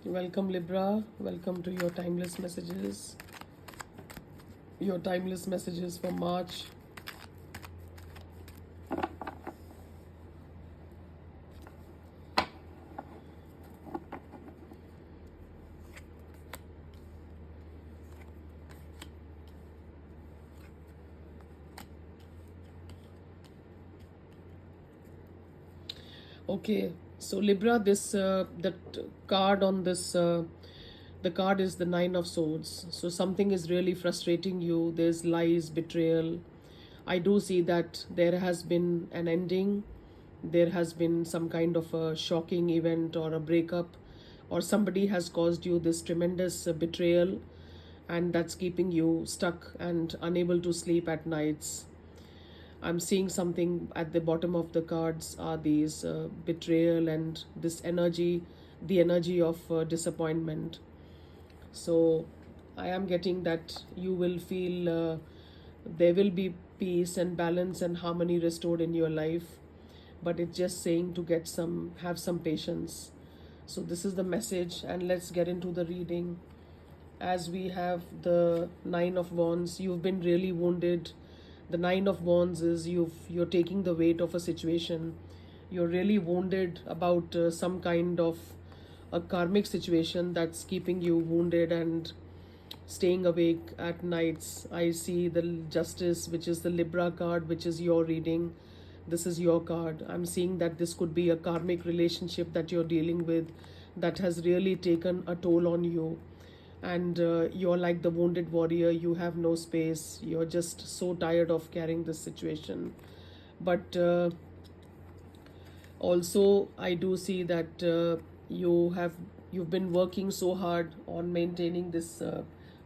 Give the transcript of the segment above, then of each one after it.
Welcome, Libra. Welcome to your timeless messages. Your timeless messages for March. Okay, so Libra, this that card on this the card is the Nine of Swords. So something is really frustrating you. There's lies, betrayal. I do see that there has been an ending. There has been some kind of a shocking event or a breakup, or somebody has caused you this tremendous betrayal, and that's keeping you stuck and unable to sleep at nights. I'm seeing something at the bottom of the cards are these betrayal and this energy, the energy of disappointment. So I am getting that you will feel there will be peace and balance and harmony restored in your life, but it's just saying to have some patience. So this is the message, and let's get into the reading. As we have the Nine of Wands, you've been really wounded. The Nine of Wands is you're taking the weight of a situation. You're really wounded about some kind of a karmic situation that's keeping you wounded and staying awake at nights. I see the Justice, which is the Libra card, which is your reading. This is your card. I'm seeing that this could be a karmic relationship that you're dealing with that has really taken a toll on you, and you're like the wounded warrior. You have no space. You're just so tired of carrying this situation. But also I do see that you've been working so hard on maintaining this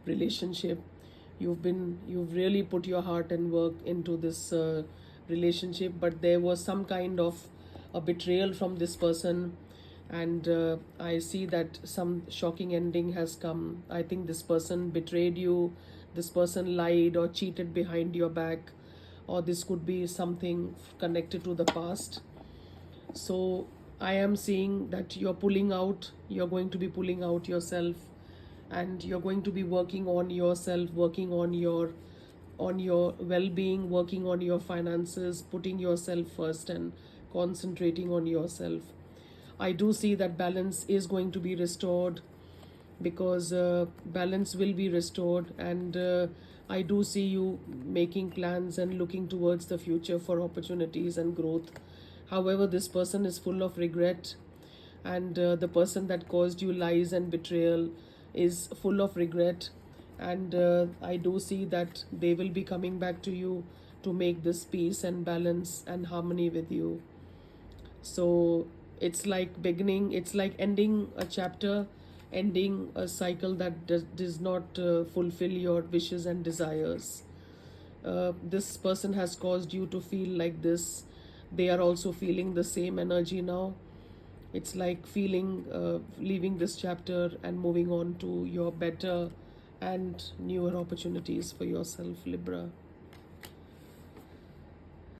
relationship. You've really put your heart and work into this relationship, but there was some kind of a betrayal from this person, and I see that some shocking ending has come. I think this person betrayed you, this person lied or cheated behind your back, or this could be something connected to the past. So I am seeing that you're going to be pulling out yourself, and you're going to be working on yourself, working on your well-being, working on your finances, putting yourself first and concentrating on yourself. I do see that balance is going to be restored, because balance will be restored, and I do see you making plans and looking towards the future for opportunities and growth. However, this person is full of regret, and the person that caused you lies and betrayal is full of regret, and I do see that they will be coming back to you to make this peace and balance and harmony with you. So it's like ending a chapter, ending a cycle that does not fulfill your wishes and desires. This person has caused you to feel like this. They are also feeling the same energy now. It's like feeling leaving this chapter and moving on to your better and newer opportunities for yourself, Libra.